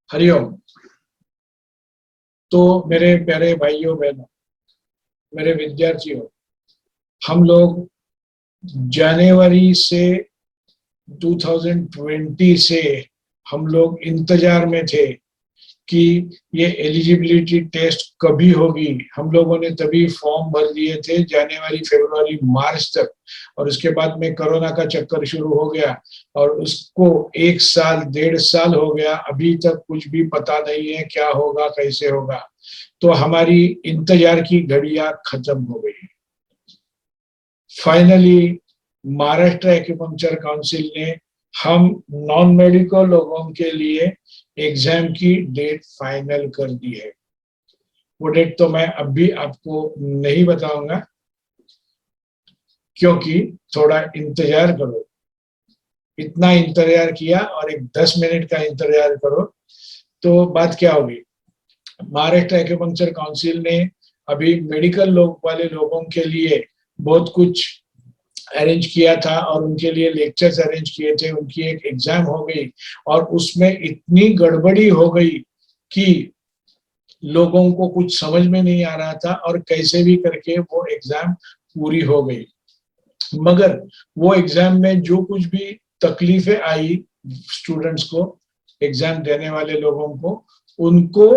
हरिओम। तो मेरे प्यारे भाइयों बहनों, मेरे विद्यार्थियों, हम लोग जनवरी से 2020 से हम लोग इंतजार में थे कि ये एलिजिबिलिटी टेस्ट कभी होगी। हम लोगों ने तभी फॉर्म भर दिए थे जनवरी फरवरी मार्च तक, और उसके बाद में कोरोना का चक्कर शुरू हो गया और उसको 1 साल 1.5 साल हो गया। अभी तक कुछ भी पता नहीं है क्या होगा कैसे होगा। तो हमारी इंतजार की घड़ियां खत्म हो गई। फाइनली महाराष्ट्र एक्यूपंक्चर काउंसिल ने हम नॉन मेडिकल लोगों के लिए एग्जाम की डेट फाइनल कर दी है। वो डेट तो मैं अभी आपको नहीं बताऊंगा, क्योंकि थोड़ा इंतजार करो। इतना इंतजार किया और एक 10 मिनट का इंतजार करो तो बात क्या होगी। महाराष्ट्र एक्यूपंक्चर काउंसिल ने अभी मेडिकल लोग वाले लोगों के लिए बहुत कुछ अरेंज किया था और उनके लिए लेक्चर्स अरेंज किए थे। उनकी एक एग्जाम हो गई और उसमें इतनी गड़बड़ी हो गई कि लोगों को कुछ समझ में नहीं आ रहा था और कैसे भी करके वो एग्जाम पूरी हो गई। मगर वो एग्जाम में जो कुछ भी तकलीफें आई स्टूडेंट्स को, एग्जाम देने वाले लोगों को, उनको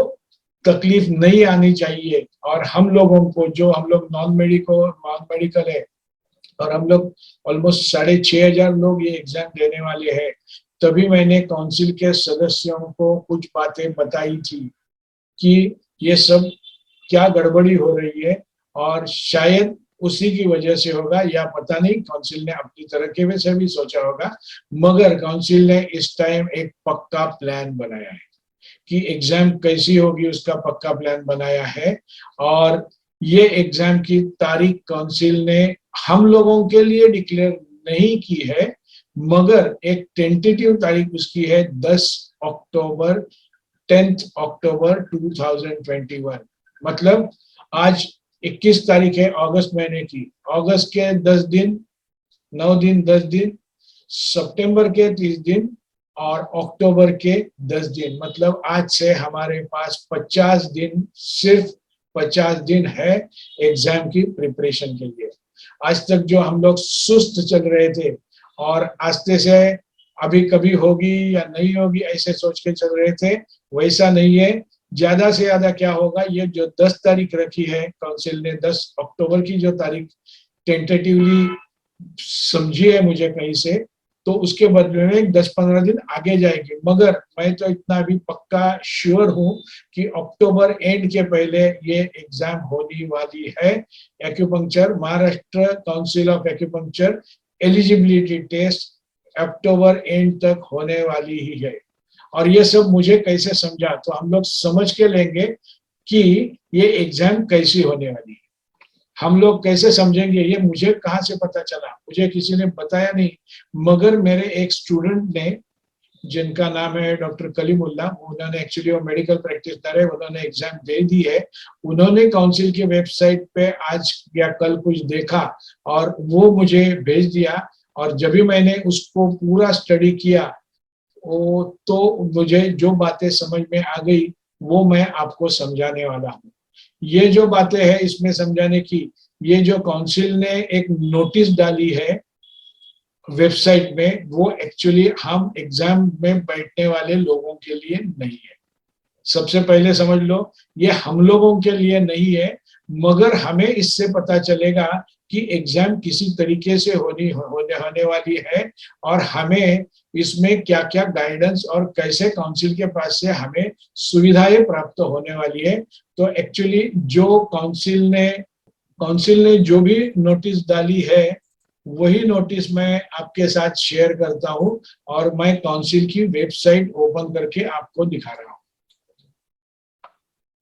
तकलीफ नहीं आनी चाहिए। और हम लोगों को, जो हम लोग नॉन मेडिकल है, और हम लोग ऑलमोस्ट 6,500 लोग ये एग्जाम देने वाले हैं, तभी मैंने काउंसिल के सदस्यों को कुछ बातें बताई थी कि ये सब क्या गड़बड़ी हो रही है और शायद उसी की वजह से होगा, या पता नहीं, काउंसिल ने अपनी तरह के से भी सोचा होगा। मगर काउंसिल ने इस टाइम एक पक्का प्लान बनाया है कि एग्जाम कैसी होगी, उसका पक्का प्लान बनाया है। और ये एग्जाम की तारीख काउंसिल ने हम लोगों के लिए डिक्लेयर नहीं की है, मगर एक टेंटेटिव तारीख उसकी है 10 अक्टूबर, 10 अक्टूबर 2021। मतलब आज 21 तारीख है अगस्त महीने की। अगस्त के 10 दिन, 9 दिन, 10 दिन, सितंबर के 30 दिन और अक्टूबर के 10 दिन, मतलब आज से हमारे पास 50 दिन, सिर्फ 50 दिन है एग्जाम की प्रिपरेशन के लिए। आज तक जो हम लोग सुस्त चल रहे थे और आस्ते से अभी कभी होगी या नहीं होगी ऐसे सोच के चल रहे थे, वैसा नहीं है। ज्यादा से ज्यादा क्या होगा, ये जो 10 तारीख रखी है काउंसिल ने, 10 अक्टूबर की जो तारीख टेंटेटिवली समझी है मुझे कहीं से, तो उसके बदले में 10-15 दिन आगे जाएगी। मगर मैं तो इतना भी पक्का श्योर हूं कि अक्टूबर एंड के पहले ये एग्जाम होने वाली है। Acupuncture, Maharashtra council of acupuncture eligibility test October end तक होने वाली ही है। और ये सब मुझे कैसे समझा, तो हम लोग समझ के लेंगे कि ये एग्जाम कैसी होने वाली है। हम लोग कैसे समझेंगे, ये मुझे कहाँ से पता चला, मुझे किसी ने बताया नहीं। मगर मेरे एक स्टूडेंट ने, जिनका नाम है डॉक्टर कलीमुल्ला, उन्होंने एक्चुअली वो मेडिकल प्रैक्टिशनर है, उन्होंने एग्जाम दे दी है। उन्होंने काउंसिल की वेबसाइट पे आज या कल कुछ देखा और वो मुझे भेज दिया, और जब भी मैंने उसको पूरा स्टडी किया वो, तो मुझे जो बातें समझ में आ गई वो मैं आपको समझाने वाला हूँ। ये जो बातें हैं इसमें समझाने की, ये जो काउंसिल ने एक नोटिस डाली है वेबसाइट में, वो एक्चुअली हम एग्जाम में बैठने वाले लोगों के लिए नहीं है। सबसे पहले समझ लो, ये हम लोगों के लिए नहीं है। मगर हमें इससे पता चलेगा कि एग्जाम किसी तरीके से होने वाली है, और हमें इसमें क्या क्या गाइडेंस और कैसे काउंसिल के पास से हमें सुविधाएं प्राप्त होने वाली है। तो एक्चुअली जो काउंसिल ने जो भी नोटिस डाली है, वही नोटिस मैं आपके साथ शेयर करता हूं, और मैं काउंसिल की वेबसाइट ओपन करके आपको दिखा रहा हूं।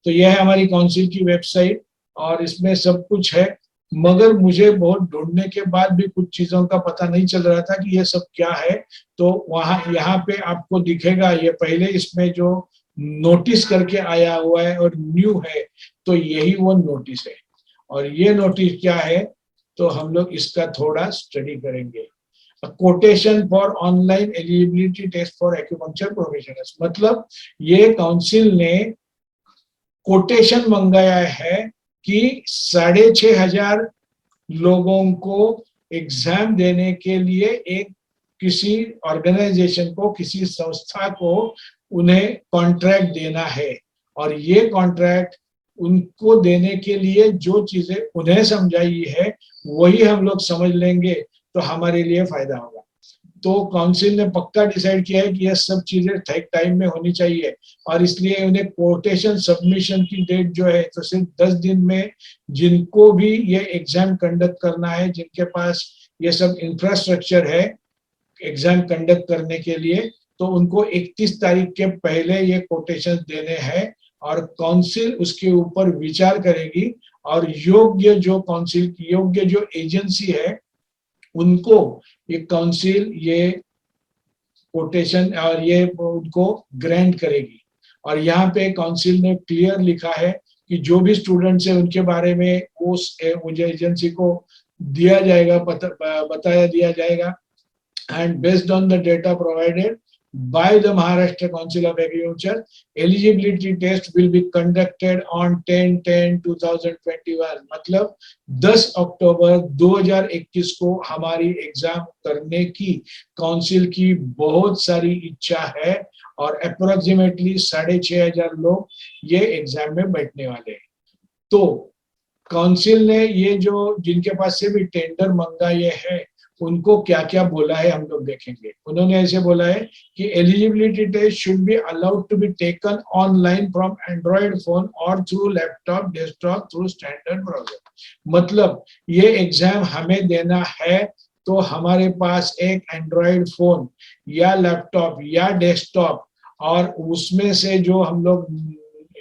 तो यह है हमारी काउंसिल की वेबसाइट और इसमें सब कुछ है। मगर मुझे बहुत ढूंढने के बाद भी कुछ चीजों का पता नहीं चल रहा था कि ये सब क्या है। तो वहां यहाँ पे आपको दिखेगा, ये पहले इसमें जो नोटिस करके आया हुआ है और न्यू है, तो यही वो नोटिस है। और ये नोटिस क्या है, तो हम लोग इसका थोड़ा स्टडी करेंगे। Quotation for online eligibility test for acupuncture professionals, मतलब ये काउंसिल ने कोटेशन मंगाया है कि 6,500 लोगों को एग्जाम देने के लिए एक किसी ऑर्गेनाइजेशन को, किसी संस्था को उन्हें कॉन्ट्रैक्ट देना है, और ये कॉन्ट्रैक्ट उनको देने के लिए जो चीजें उन्हें समझाई है वही हम लोग समझ लेंगे तो हमारे लिए फायदा होगा। तो काउंसिल ने पक्का डिसाइड किया है कि ये सब चीजें ठीक टाइम में होनी चाहिए, और इसलिए उन्हें कोटेशन सबमिशन की डेट जो है तो सिर्फ 10 दिन में, जिनको भी ये एग्जाम कंडक्ट करना है, जिनके पास ये सब इंफ्रास्ट्रक्चर है एग्जाम कंडक्ट करने के लिए, तो उनको 31 तारीख के पहले ये कोटेशन देने हैं, और काउंसिल उसके ऊपर विचार करेगी, और योग्य जो काउंसिल, योग्य जो एजेंसी है उनको ये काउंसिल ये कोटेशन और ये उनको ग्रांट करेगी। और यहाँ पे काउंसिल ने क्लियर लिखा है कि जो भी स्टूडेंट्स है उनके बारे में उस मुझे एजेंसी को दिया जाएगा, बताया दिया जाएगा, and based on the data provided by the Maharashtra Council of Agriculture, eligibility test will be conducted on 10/10/2021, मतलब 10 अक्टूबर 2021 को हमारी एग्जाम करने की काउंसिल की बहुत सारी इच्छा है, और अप्रोक्सीमेटली 6,500 लोग ये एग्जाम में बैठने वाले हैं। तो काउंसिल ने ये जो जिनके पास से भी टेंडर मंगा ये है उनको क्या क्या बोला है हम लोग देखेंगे। उन्होंने ऐसे बोला है कि eligibility test should be allowed to be taken online from Android phone और through laptop, desktop, through standard browser, मतलब ये एग्जाम हमें देना है तो हमारे पास एक एंड्रॉइड फोन या लैपटॉप या डेस्कटॉप, और उसमें से जो हम लोग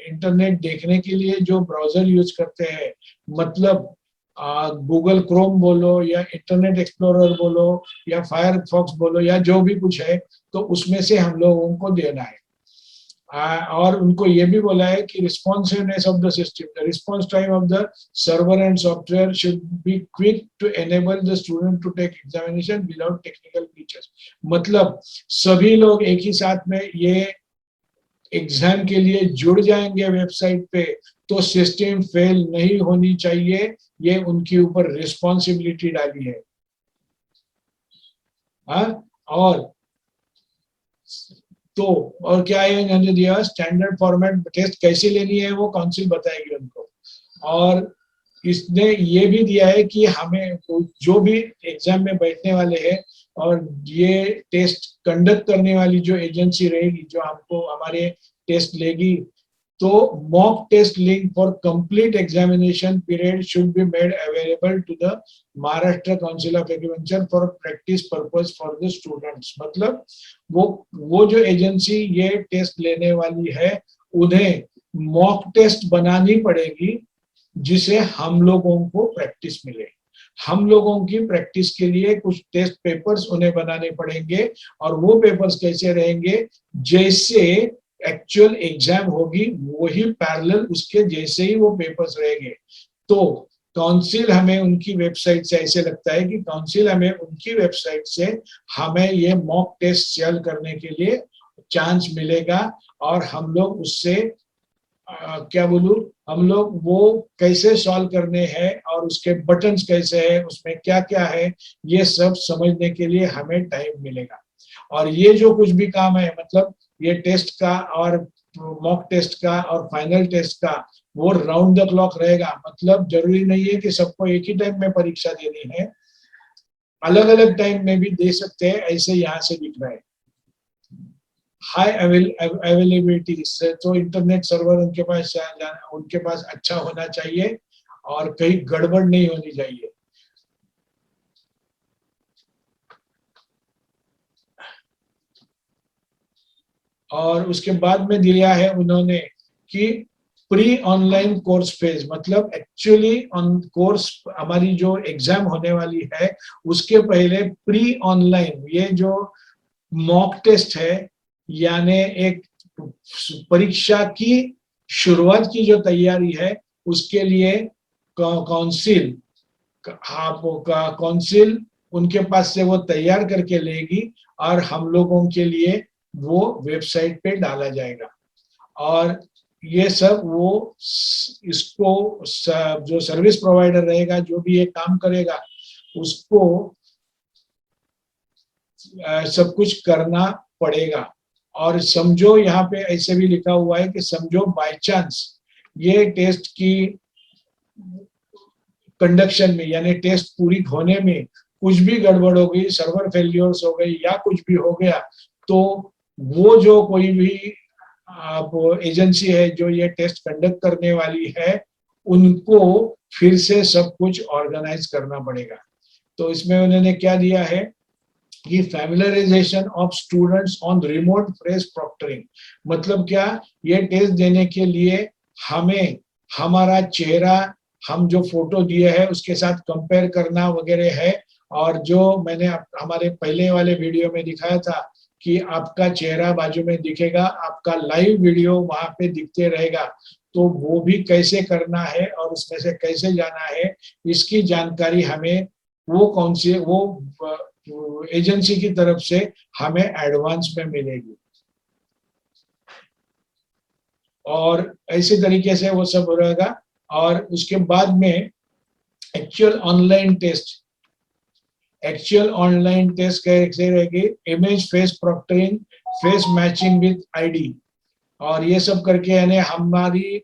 इंटरनेट देखने के लिए जो ब्राउजर यूज करते हैं, मतलब गूगल क्रोम बोलो या इंटरनेट एक्सप्लोरर बोलो या फायरफॉक्स बोलो या जो भी कुछ है, तो उसमें से हम लोगों को देना है। और उनको ये भी बोला है कि responsiveness of the system, the response time of the server and software should be quick to enable the student to take examination without technical features, मतलब सभी लोग एक ही साथ में ये एग्जाम के लिए जुड़ जाएंगे वेबसाइट पे तो सिस्टम फेल नहीं होनी चाहिए, ये उनके ऊपर रिस्पॉन्सिबिलिटी डाली है। और तो और क्या है इन्होंने दिया, स्टैंडर्ड फॉर्मेट टेस्ट कैसे लेनी है वो काउंसिल बताएगी उनको। और इसने ये भी दिया है कि हमें जो भी एग्जाम में बैठने वाले हैं और ये टेस्ट कंडक्ट करने वाली जो एजेंसी रहेगी जो हमको हमारे टेस्ट लेगी, तो mock test link for complete examination period should be made available to the Maharashtra council of agriculture for practice purpose for the students, मतलब वो जो एजेंसी ये टेस्ट लेने वाली है उन्हें मॉक टेस्ट बनानी पड़ेगी जिसे हम लोगों को प्रैक्टिस मिले। हम लोगों की प्रैक्टिस के लिए कुछ टेस्ट पेपर्स उन्हें बनाने पड़ेंगे, और वो पेपर्स कैसे रहेंगे, जैसे एक्चुअल एग्जाम होगी वही पैरेलल उसके जैसे ही वो पेपर्स रहेंगे। तो काउंसिल हमें उनकी वेबसाइट से, ऐसे लगता है कि काउंसिल हमें उनकी वेबसाइट से हमें ये मॉक टेस्ट सेल करने के लिए चांस मिलेगा, और हम लोग उससे क्या बोलूं, हम लोग वो कैसे सॉल्व करने हैं और उसके बटन्स कैसे हैं, उसमें क्या क्या है, ये सब समझने के लिए हमें टाइम मिलेगा। और ये जो कुछ भी काम है, मतलब ये टेस्ट का और मॉक टेस्ट का और फाइनल टेस्ट का, वो राउंड द क्लॉक रहेगा, मतलब जरूरी नहीं है कि सबको एक ही टाइम में परीक्षा देनी है, अलग अलग टाइम में भी दे सकते हैं, ऐसे यहाँ से दिख रहा है। हाई अवेलेबिलिटी, तो इंटरनेट सर्वर उनके पास अच्छा होना चाहिए और कहीं गड़बड़ नहीं होनी चाहिए। और उसके बाद में दिया है उन्होंने कि प्री ऑनलाइन कोर्स फेज, मतलब एक्चुअली ऑन कोर्स हमारी जो एग्जाम होने वाली है उसके पहले प्री ऑनलाइन ये जो मॉक टेस्ट है, यानी एक परीक्षा की शुरुआत की जो तैयारी है उसके लिए काउंसिल उनके पास से वो तैयार करके लेगी और हम लोगों के लिए वो वेबसाइट पे डाला जाएगा। और ये सब वो इसको जो सर्विस प्रोवाइडर रहेगा, जो भी ये काम करेगा, उसको सब कुछ करना पड़ेगा। और समझो यहाँ पे ऐसे भी लिखा हुआ है कि समझो बाय चांस ये टेस्ट की कंडक्शन में, यानी टेस्ट पूरी होने में कुछ भी गड़बड़ हो गई, सर्वर फेलियर्स हो गई या कुछ भी हो गया, तो वो जो कोई भी एजेंसी है जो ये टेस्ट कंडक्ट करने वाली है, उनको फिर से सब कुछ ऑर्गेनाइज करना पड़ेगा। तो इसमें उन्होंने क्या दिया है कि familiarisation of students on remote face proctoring. मतलब क्या, ये टेस्ट देने के लिए हमें हमारा चेहरा, हम जो फोटो दिए हैं उसके साथ कंपेयर करना वगैरह है। और जो मैंने हमारे पहले वाले वीडियो में दिखाया था कि आपका चेहरा बाजू में दिखेगा, आपका लाइव वीडियो वहां पे दिखते रहेगा, तो वो भी कैसे करना है और उसमें से कैसे जाना है, इसकी जानकारी हमें वो कौन सी वो एजेंसी की तरफ से हमें एडवांस में मिलेगी। और इसी तरीके से वो सब रहेगा। और उसके बाद में एक्चुअल ऑनलाइन टेस्ट कैसे रहेगी, image face proctoring, face matching with ID, और ये सब करके यानी हमारी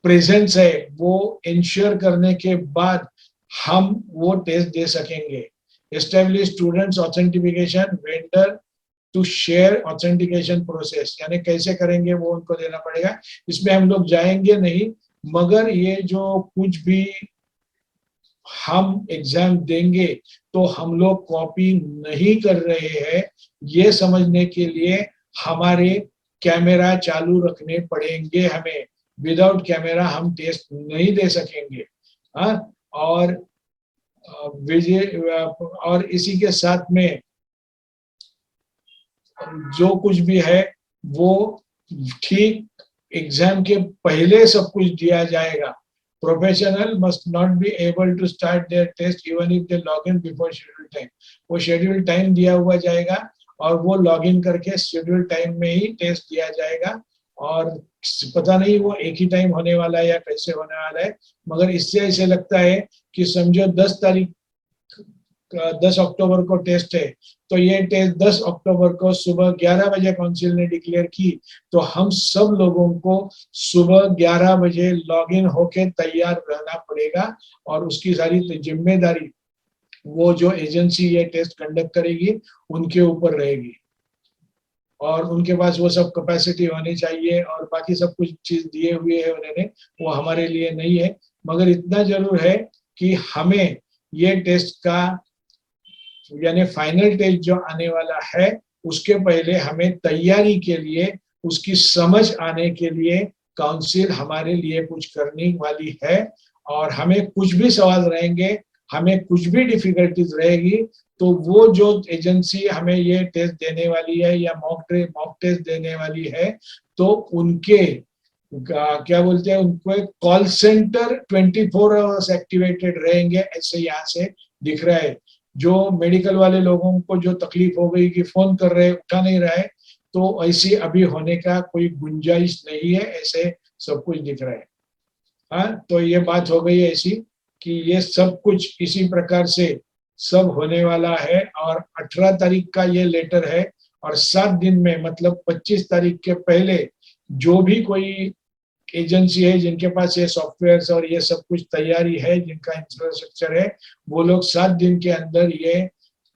प्रेजेंस है वो इंश्योर करने के बाद हम वो टेस्ट दे सकेंगे। Establish students authentification vendor to share authentication process, यानी कैसे करेंगे वो उनको देना पड़ेगा। इसमें हम लोग जाएंगे नहीं, मगर ये जो कुछ भी हम एग्जाम देंगे तो हम लोग कॉपी नहीं कर रहे हैं, ये समझने के लिए हमारे कैमरा चालू रखने पड़ेंगे हमें। विदाउट कैमरा हम टेस्ट नहीं दे सकेंगे। हाँ, और और इसी के साथ में जो कुछ भी है वो ठीक एग्जाम के पहले सब कुछ दिया जाएगा। Professional must not be able to start their test even if they log in before schedule time. वो शेड्यूल टाइम दिया हुआ जाएगा और वो लॉग इन करके शेड्यूल टाइम में ही टेस्ट दिया जाएगा। और पता नहीं वो एक ही टाइम होने वाला है या कैसे होने वाला है, मगर इससे ऐसे लगता है कि समझो 10 अक्टूबर को टेस्ट है, तो ये टेस्ट 10 अक्टूबर को सुबह 11 बजे काउंसिल ने डिक्लेयर की, तो हम सब लोगों को सुबह 11 बजे लॉगिन होके तैयार रहना पड़ेगा। और उसकी सारी जिम्मेदारी वो जो एजेंसी ये टेस्ट कंडक्ट करेगी उनके ऊपर रहेगी। और उनके पास वो सब कैपेसिटी होनी चाहिए और बाकी सब कुछ चीज दिए हुए है उन्होंने, वो हमारे लिए नहीं है। मगर इतना जरूर है कि हमें ये टेस्ट का यानी फाइनल टेस्ट जो आने वाला है उसके पहले हमें तैयारी के लिए, उसकी समझ आने के लिए काउंसिल हमारे लिए कुछ करने वाली है। और हमें कुछ भी सवाल रहेंगे, हमें कुछ भी डिफिकल्टीज रहेगी, तो वो जो एजेंसी हमें ये टेस्ट देने वाली है या मॉक टेस्ट देने वाली है, तो उनके क्या बोलते हैं, उनको कॉल सेंटर 24 आवर्स एक्टिवेटेड रहेंगे, ऐसे यहाँ से दिख रहा है। जो मेडिकल वाले लोगों को जो तकलीफ हो गई कि फोन कर रहे उठा नहीं रहा है, तो ऐसी अभी होने का कोई गुंजाइश नहीं है, ऐसे सब कुछ दिख रहा है। हाँ, तो ये बात हो गई ऐसी कि ये सब कुछ इसी प्रकार से सब होने वाला है। और 18 तारीख का ये लेटर है और 7 दिन में मतलब 25 तारीख के पहले जो भी कोई एजेंसी है जिनके पास ये सॉफ्टवेयर और ये सब कुछ तैयारी है, जिनका इंफ्रास्ट्रक्चर है, वो लोग 7 दिन के अंदर ये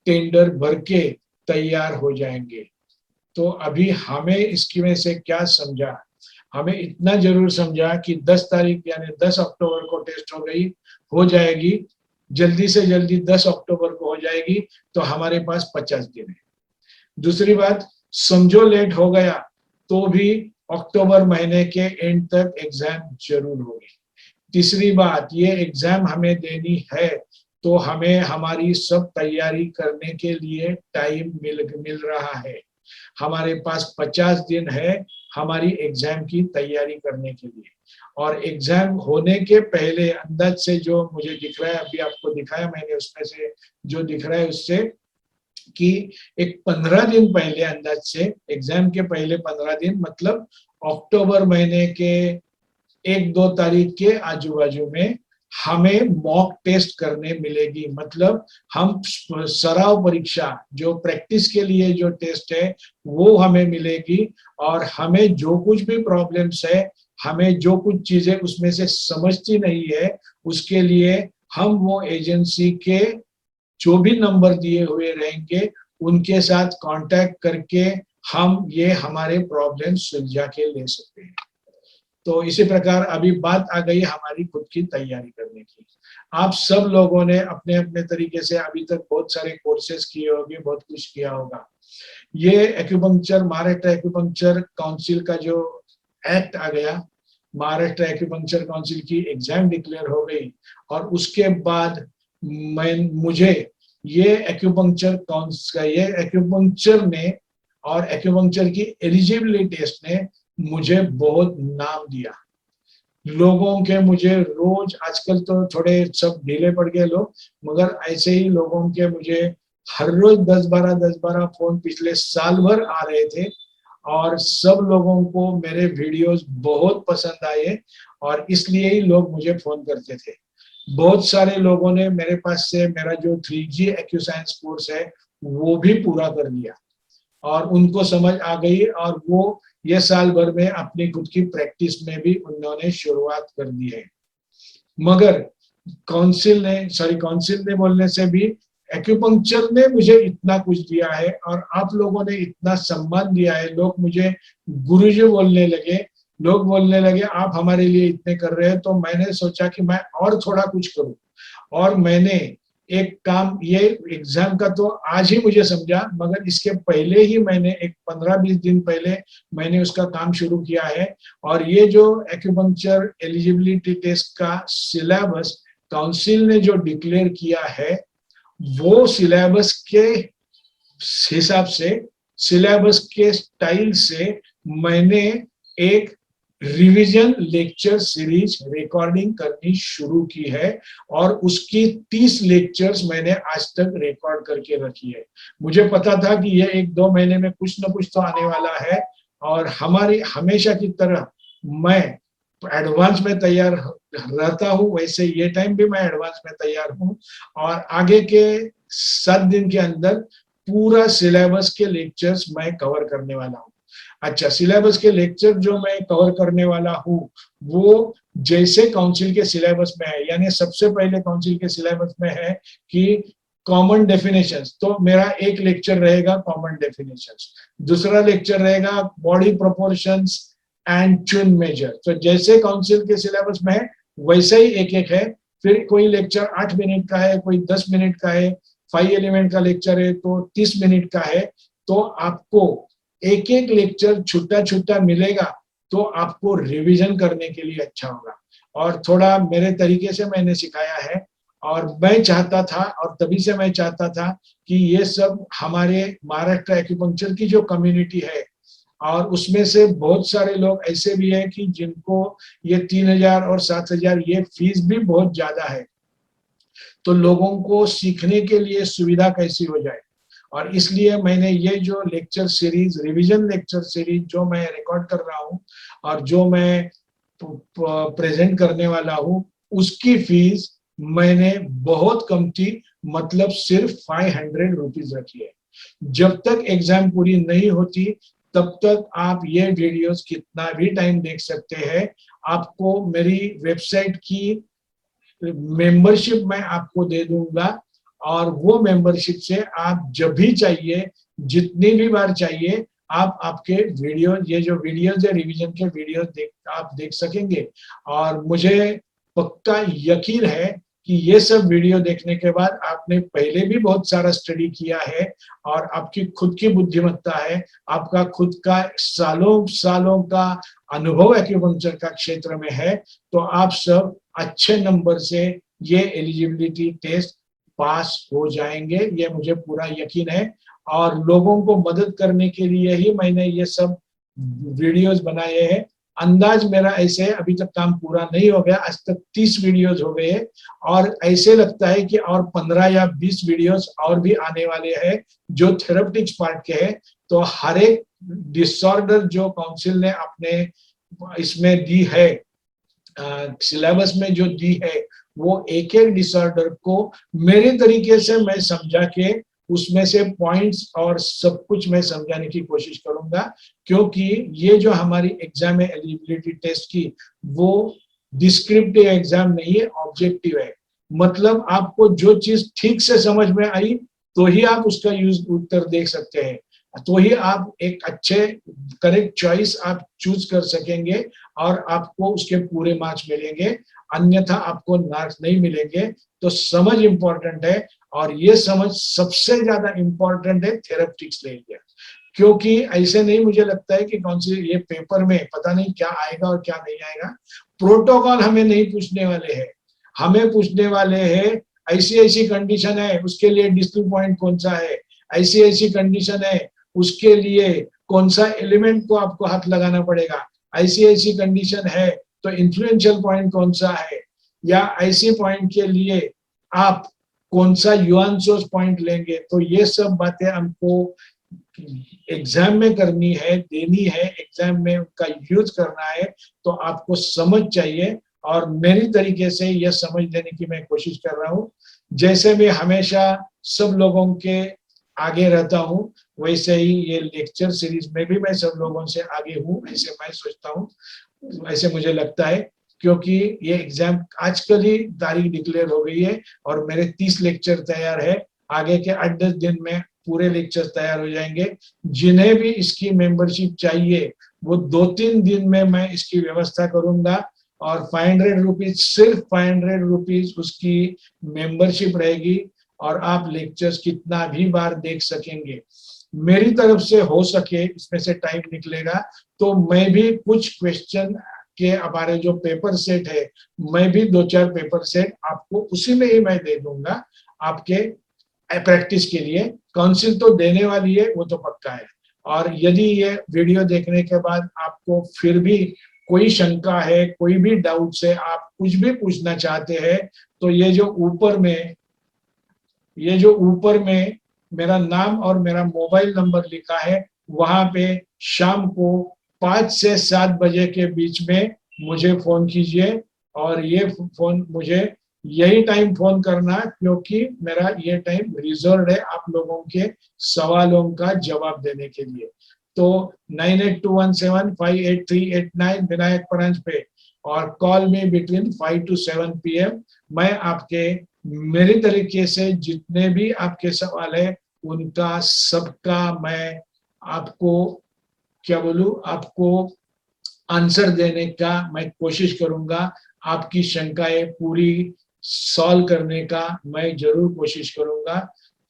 टेंडर भर के तैयार हो जाएंगे। तो अभी हमें इसकी में से क्या समझा, हमें इतना जरूर समझा कि 10 तारीख यानी 10 अक्टूबर को टेस्ट हो जाएगी, जल्दी से जल्दी 10 अक्टूबर को हो जाएगी, तो हमारे पास 50 दिन है। दूसरी बात, समझो लेट हो गया तो भी अक्टूबर महीने के एंड तक एग्जाम जरूर होगी। तीसरी बात, ये एग्जाम हमें देनी है तो हमें हमारी सब तैयारी करने के लिए टाइम मिल रहा है। हमारे पास 50 दिन है, हमारी एग्जाम की तैयारी करने के लिए। और एग्जाम होने के पहले अंदाज से जो मुझे दिख रहा है, अभी आपको दिखाया मैंने, उसमें से जो दिख रहा है उससे कि एक 15 दिन पहले, अंदाज से एग्जाम के पहले 15 दिन, मतलब अक्टूबर महीने के 1-2 तारीख के आजू बाजू में हमें मॉक टेस्ट करने मिलेगी। मतलब हम सराव परीक्षा, जो प्रैक्टिस के लिए जो टेस्ट है वो हमें मिलेगी, और हमें जो कुछ भी प्रॉब्लम्स है, हमें जो कुछ चीजें उसमें से समझती नहीं है, उसके लिए हम वो एजेंसी के जो भी नंबर दिए हुए रहेंगे उनके साथ कांटेक्ट करके हम ये हमारे प्रॉब्लम सुलझा के ले सकते हैं। तो इसी प्रकार अभी बात आ गई हमारी खुद की तैयारी करने की। आप सब लोगों ने अपने अपने तरीके से अभी तक बहुत सारे कोर्सेज किए होंगे, बहुत कुछ किया होगा। ये एक्यूपंक्चर, महाराष्ट्र एक्यूपंक्चर काउंसिल का जो एक्ट आ गया, महाराष्ट्र एक्यूपंक्चर काउंसिल की एग्जाम डिक्लेयर हो गई, और उसके बाद मुझे ये एक्यूपंक्चर काउंसिल, ये एक्यूपंक्चर ने और एक्यूपंक्चर की एलिजिबिलिटी टेस्ट ने मुझे बहुत नाम दिया। लोगों के मुझे रोज, आजकल तो थोड़े सब ढीले पड़ गए लोग, मगर ऐसे ही लोगों के मुझे हर रोज 10-12 फोन पिछले साल भर आ रहे थे, और सब लोगों को मेरे वीडियोस बहुत पसंद आए, और इसलिए ही लोग मुझे फोन करते थे। बहुत सारे लोगों ने मेरे पास से मेरा जो 3G एक्यूसाइंस कोर्स है वो भी पूरा कर लिया, और उनको समझ आ गई, और वो ये साल भर में अपनी खुद की प्रैक्टिस में भी उन्होंने शुरुआत कर दी है। मगर काउंसिल ने बोलने से भी, एक्यूपंक्चर ने मुझे इतना कुछ दिया है, और आप लोगों ने इतना सम्मान दिया है, लोग मुझे गुरुजी बोलने लगे, लोग बोलने लगे आप हमारे लिए इतने कर रहे हैं। तो मैंने सोचा कि मैं और थोड़ा कुछ करूं, और मैंने एक काम, ये एग्जाम का तो आज ही मुझे समझा, मगर इसके पहले ही मैंने एक 15-20 दिन पहले मैंने उसका काम शुरू किया है। और ये जो एक्यूपंक्चर एलिजिबिलिटी टेस्ट का सिलेबस काउंसिल ने जो डिक्लेयर किया है, वो सिलेबस के हिसाब से, सिलेबस के स्टाइल से मैंने एक रिवीजन लेक्चर सीरीज रिकॉर्डिंग करनी शुरू की है, और उसकी 30 लेक्चर्स मैंने आज तक रिकॉर्ड करके रखी है। मुझे पता था कि ये 1-2 महीने में कुछ ना कुछ तो आने वाला है, और हमारी हमेशा की तरह मैं एडवांस में तैयार रहता हूँ, वैसे ये टाइम भी मैं एडवांस में तैयार हूँ, और आगे के 7 दिन के अंदर पूरा सिलेबस के लेक्चर्स मैं कवर करने वाला हूँ। अच्छा, सिलेबस के लेक्चर जो मैं कवर करने वाला हूँ वो जैसे काउंसिल के सिलेबस में है, यानी सबसे पहले काउंसिल के सिलेबस में है कि कॉमन डेफिनेशंस, तो मेरा एक लेक्चर रहेगा कॉमन डेफिनेशंस, दूसरा लेक्चर रहेगा body proportions and tune major. तो जैसे काउंसिल के सिलेबस में है वैसे ही एक एक है। फिर कोई लेक्चर 8 मिनट का है, कोई 10 मिनट का है, 5 एलिमेंट का लेक्चर है तो 30 मिनट का है। तो आपको एक एक लेक्चर छोटा छोटा मिलेगा, तो आपको रिवीजन करने के लिए अच्छा होगा, और थोड़ा मेरे तरीके से मैंने सिखाया है। और मैं चाहता था, और तभी से मैं चाहता था कि ये सब हमारे महाराष्ट्र एक्यूपंक्चर की जो कम्युनिटी है, और उसमें से बहुत सारे लोग ऐसे भी हैं कि जिनको ये 3,000 और 7,000 ये फीस भी बहुत ज्यादा है, तो लोगों को सीखने के लिए सुविधा कैसी हो जाए। और इसलिए मैंने ये जो lecture series, revision lecture series जो मैं रिकॉर्ड कर रहा हूँ और जो मैं प्रेजेंट करने वाला हूँ, उसकी फीस मैंने बहुत कम थी, मतलब सिर्फ 500 रुपीज रखी है। जब तक एग्जाम पूरी नहीं होती तब तक आप ये वीडियोस कितना भी टाइम देख सकते हैं। आपको मेरी वेबसाइट की मेंबरशिप मैं आपको दे दूंगा, और वो मेंबरशिप से आप जब भी चाहिए, जितनी भी बार चाहिए, आप आपके वीडियो, ये जो वीडियोस है रिवीजन के वीडियो आप देख सकेंगे। और मुझे पक्का यकीन है कि ये सब वीडियो देखने के बाद आपने पहले भी बहुत सारा स्टडी किया है, और आपकी खुद की बुद्धिमत्ता है, आपका खुद का सालों सालों का अनुभव एक्यूपंक्चर का क्षेत्र में है, तो आप सब अच्छे नंबर से ये एलिजिबिलिटी टेस्ट पास हो जाएंगे, ये मुझे पूरा यकीन है। और लोगों को मदद करने के लिए ही मैंने ये सब वीडियोस बनाए हैं। अंदाज मेरा ऐसे है, अभी तक काम पूरा नहीं हो गया, आज तक 30 वीडियोस हो गए और ऐसे लगता है कि और 15 या 20 वीडियोस और भी आने वाले हैं जो थेरेपेटिक्स पार्ट के हैं। तो हर एक डिसऑर्डर जो काउंसिल ने अपने इसमें दी है, सिलेबस में जो दी है, वो एक एक डिसऑर्डर को मेरे तरीके से मैं समझा के उसमें से पॉइंट्स और सब कुछ मैं समझाने की कोशिश करूंगा। क्योंकि ये जो हमारी एग्जाम है एलिजिबिलिटी टेस्ट की, वो डिस्क्रिप्टिव एग्जाम नहीं है, ऑब्जेक्टिव है। मतलब आपको जो चीज ठीक से समझ में आई तो ही आप उसका यूज उत्तर देख सकते हैं, तो ही आप एक अच्छे करेक्ट चॉइस आप चूज कर सकेंगे और आपको उसके पूरे मार्क्स मिलेंगे, अन्यथा आपको मार्क्स नहीं मिलेंगे। तो समझ इंपॉर्टेंट है और ये समझ सबसे ज्यादा इंपॉर्टेंट है थेरेपेटिक्स ले लिया। क्योंकि ऐसे नहीं मुझे लगता है कि कौन सी ये पेपर में पता नहीं क्या आएगा और क्या नहीं आएगा। प्रोटोकॉल हमें नहीं पूछने वाले हैं, हमें पूछने वाले हैं ऐसी ऐसी कंडीशन है उसके लिए डिस्टिंग पॉइंट कौन सा है, ऐसी ऐसी कंडीशन है उसके लिए कौन सा एलिमेंट को आपको हाथ लगाना पड़ेगा, ऐसी ऐसी कंडीशन है तो इन्फ्लुएंशियल पॉइंट कौन सा है, या ऐसी पॉइंट के लिए आप कौन सा युआन सोर्स पॉइंट लेंगे। तो ये सब बातें हमको एग्जाम में करनी है, देनी है, एग्जाम में उनका यूज करना है। तो आपको समझ चाहिए और मेरी तरीके से यह समझ देने की मैं कोशिश कर रहा हूँ। जैसे मैं हमेशा सब लोगों के आगे रहता हूँ, वैसे ही ये लेक्चर सीरीज में भी मैं सब लोगों से आगे हूँ, ऐसे मैं सोचता हूँ, ऐसे मुझे लगता है। क्योंकि ये एग्जाम आजकल ही तारीख डिक्लेयर हो गई है और मेरे 30 लेक्चर तैयार है, आगे के 8-10 दिन में पूरे लेक्चर तैयार हो जाएंगे। जिन्हें भी इसकी मेंबरशिप चाहिए वो 2-3 दिन में मैं इसकी व्यवस्था करूंगा और 500 रुपीज, सिर्फ 500 रुपीज उसकी मेंबरशिप रहेगी और आप लेक्चर्स कितना भी बार देख सकेंगे। मेरी तरफ से हो सके इसमें से टाइम निकलेगा तो मैं भी कुछ क्वेश्चन के हमारे जो पेपर सेट है, मैं भी 2-4 पेपर सेट आपको उसी में ही मैं दे दूंगा आपके प्रैक्टिस के लिए। काउंसिल तो देने वाली है, वो तो पक्का है। और यदि ये वीडियो देखने के बाद आपको फिर भी कोई शंका है, कोई भी डाउट है, आप कुछ भी पूछना चाहते हैं, तो ये जो ऊपर में मेरा नाम और मेरा मोबाइल नंबर लिखा है, वहां पे शाम को 5 से 7 बजे के बीच में मुझे फोन कीजिए। और ये फोन मुझे यही टाइम फोन करना, क्योंकि मेरा ये टाइम रिजर्व है आप लोगों के सवालों का जवाब देने के लिए। तो 9821758389 विनायक परांज पे और call me between 5 to 7 PM। मैं आपके मेरे तरीके से जितने भी आपके सवाल है उनका सबका मैं आपको क्या बोलूं, आपको आंसर देने का मैं कोशिश करूंगा। आपकी शंकाएं पूरी सॉल्व करने का मैं जरूर कोशिश करूंगा।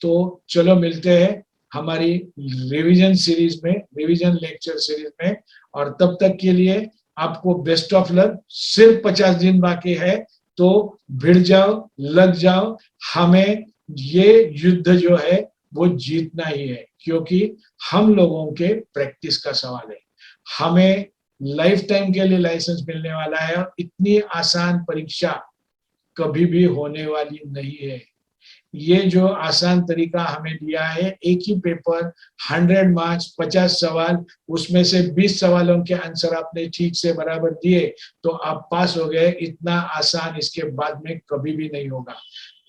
तो चलो मिलते हैं हमारी रिवीजन सीरीज में, रिवीजन लेक्चर सीरीज में। और तब तक के लिए आपको बेस्ट ऑफ लक। सिर्फ 50 दिन बाकी है, तो भिड़ जाओ, लग जाओ। हमें ये युद्ध जो है वो जीतना ही है, क्योंकि हम लोगों के प्रैक्टिस का सवाल है। हमें लाइफ टाइम के लिए लाइसेंस मिलने वाला है और इतनी आसान परीक्षा कभी भी होने वाली नहीं है। ये जो आसान तरीका हमें दिया है, एक ही पेपर, 100 मार्क्स, 50 सवाल, उसमें से 20 सवालों के आंसर आपने ठीक से बराबर दिए तो आप पास हो गए। इतना आसान इसके बाद में कभी भी नहीं होगा।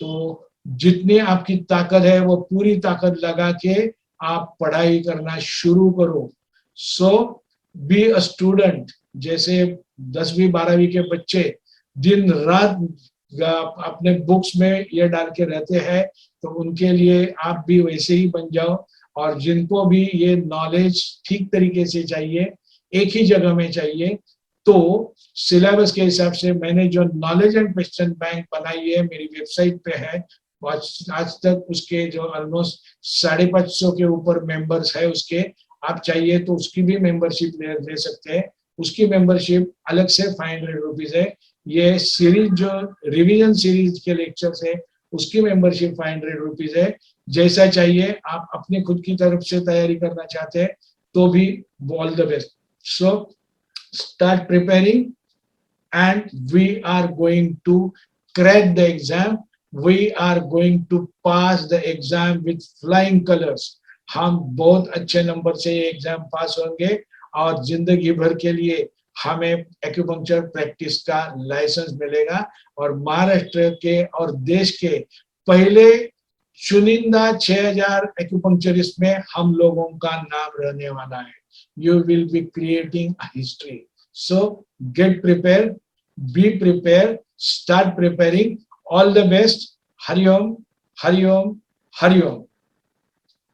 तो जितनी आपकी ताकत है वो पूरी ताकत लगा के आप पढ़ाई करना शुरू करो। सो बी अ स्टूडेंट। जैसे 10वीं 12वीं के बच्चे दिन रात अपने बुक्स में ये डाल के रहते हैं, तो उनके लिए आप भी वैसे ही बन जाओ। और जिनको भी ये नॉलेज ठीक तरीके से चाहिए, एक ही जगह में चाहिए, तो सिलेबस के हिसाब से मैंने जो नॉलेज एंड क्वेश्चन बैंक बनाई है मेरी वेबसाइट पे है, आज तक उसके जो ऑलमोस्ट 550 के ऊपर मेंबर्स है उसके। आप चाहिए तो उसकी भी मेंबरशिप ले सकते हैं। उसकी मेंबरशिप अलग से 500 रुपीज है। ये सीरीज जो रिवीजन सीरीज के लेक्चर्स है उसकी मेंबरशिप 500 रुपीज है। जैसा चाहिए, आप अपनी खुद की तरफ से तैयारी करना चाहते हैं तो भी all the best. So start preparing, and we are going to crack the exam. We are going to pass the exam with flying colors. हम बहुत अच्छे नंबर से ये एग्जाम पास होंगे और जिंदगी भर के लिए हमें एक्यूपंक्चर प्रैक्टिस का लाइसेंस मिलेगा और महाराष्ट्र के और देश के पहले चुनिंदा 6000 एक्यूपंक्चरिस्ट में हम लोगों का नाम रहने वाला है. You will be creating a history. So get prepared, be prepared, start preparing. All the best. Hari Om, Hari Om, Hari Om.